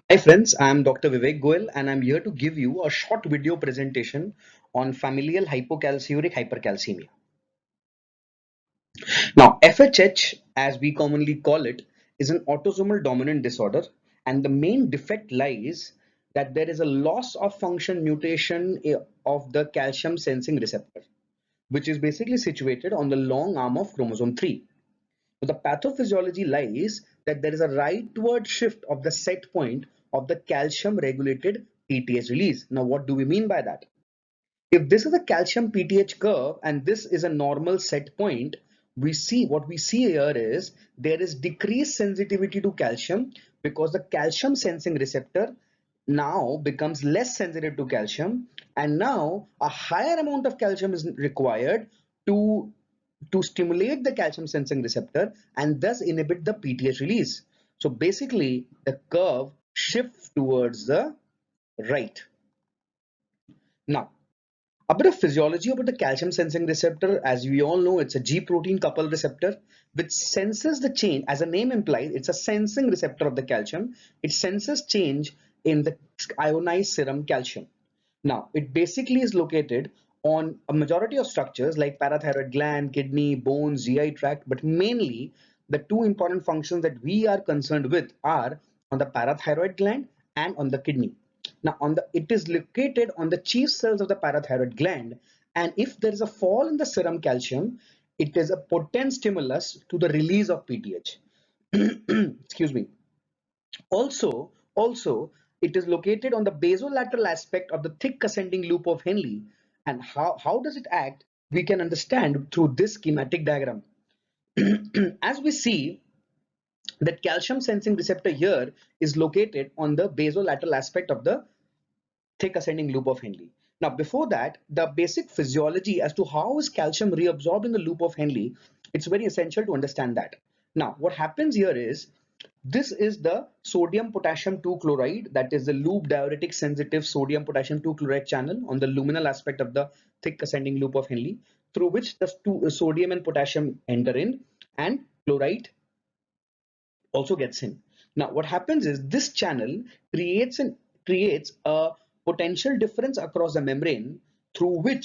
Hi friends, I am Dr. Vivek Goel and I'm here to give you a short video presentation on familial hypocalciuric hypercalcemia. Now, FHH, as we commonly call it, is an autosomal dominant disorder, and the main defect lies that there is a loss of function mutation of the calcium sensing receptor, which is basically situated on the long arm of chromosome 3. So the pathophysiology lies that there is a rightward shift of the set point of the calcium regulated PTH release. Now, what do we mean by that? If this is a calcium PTH curve and this is a normal set point, what we see here is there is decreased sensitivity to calcium because the calcium sensing receptor now becomes less sensitive to calcium, and now a higher amount of calcium is required to stimulate the calcium sensing receptor and thus inhibit the PTH release. So basically the curve shifts towards the right. Now, a bit of physiology about the calcium sensing receptor. As we all know, it's a G protein coupled receptor which senses the change. As the name implies, it's a sensing receptor of the calcium. It senses change in the ionized serum calcium. Now, it basically is located on a majority of structures like parathyroid gland, kidney, bones, GI tract, but mainly the two important functions that we are concerned with are on the parathyroid gland and on the kidney. Now, it is located on the chief cells of the parathyroid gland, and if there is a fall in the serum calcium, it is a potent stimulus to the release of PTH. Excuse me. Also, it is located on the basolateral aspect of the thick ascending loop of Henle. And how does it act? We can understand through this schematic diagram. As we see, that calcium sensing receptor here is located on the basolateral aspect of the thick ascending loop of Henle. Now, before that, the basic physiology as to how is calcium reabsorbed in the loop of Henle, it's very essential to understand that. Now, what happens here is this is the sodium potassium 2 chloride, that is the loop diuretic sensitive sodium potassium 2 chloride channel on the luminal aspect of the thick ascending loop of Henle, through which the sodium and potassium enter in and chloride also gets in. Now, what happens is this channel creates a potential difference across the membrane with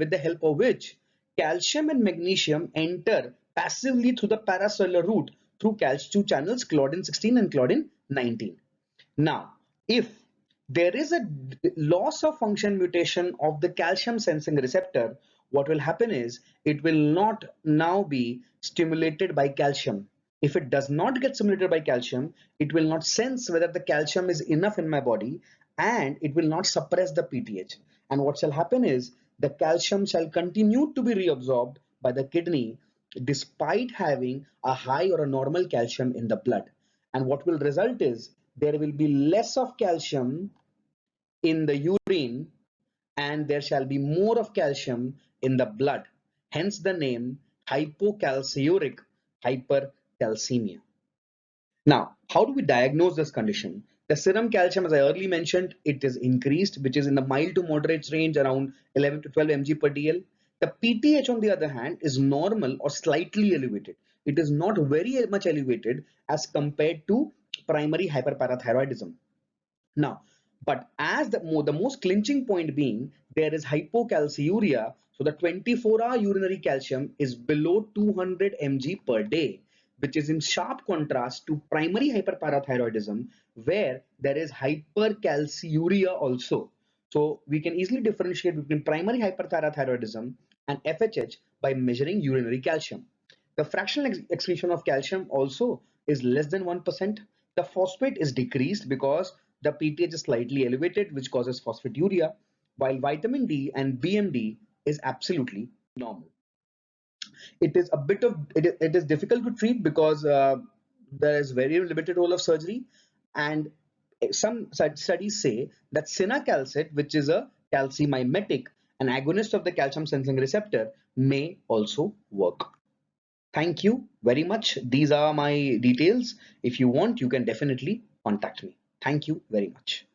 the help of which calcium and magnesium enter passively through the paracellular route through calcium channels claudin 16 and claudin 19. Now, if there is a loss of function mutation of the calcium sensing receptor, what will happen is it will not now be stimulated by calcium. If it does not get stimulated by calcium, it will not sense whether the calcium is enough in my body, and it will not suppress the PTH. And what shall happen is the calcium shall continue to be reabsorbed by the kidney despite having a high or a normal calcium in the blood. And what will result is there will be less of calcium in the urine and there shall be more of calcium in the blood. Hence the name hypocalciuric hypercalcemia. Now, how do we diagnose this condition? The serum calcium, as I earlier mentioned, it is increased, which is in the mild to moderate range around 11 to 12 mg per dl. The PTH, on the other hand, is normal or slightly elevated. It is not very much elevated as compared to primary hyperparathyroidism. Now, but as the most clinching point being there is hypocalciuria, so the 24-hour urinary calcium is below 200 mg per day, which is in sharp contrast to primary hyperparathyroidism where there is hypercalciuria also. So we can easily differentiate between primary hyperparathyroidism and FHH by measuring urinary calcium. The fractional excretion of calcium also is less than 1%. The phosphate is decreased because the PTH is slightly elevated, which causes phosphaturia, while vitamin D and BMD is absolutely normal. It is a bit of it is difficult to treat because there is very limited role of surgery, and some studies say that cinacalcet, which is a calcimimetic, an agonist of the calcium sensing receptor, may also work. Thank you very much. These are my details. If you want, you can definitely contact me. Thank you very much.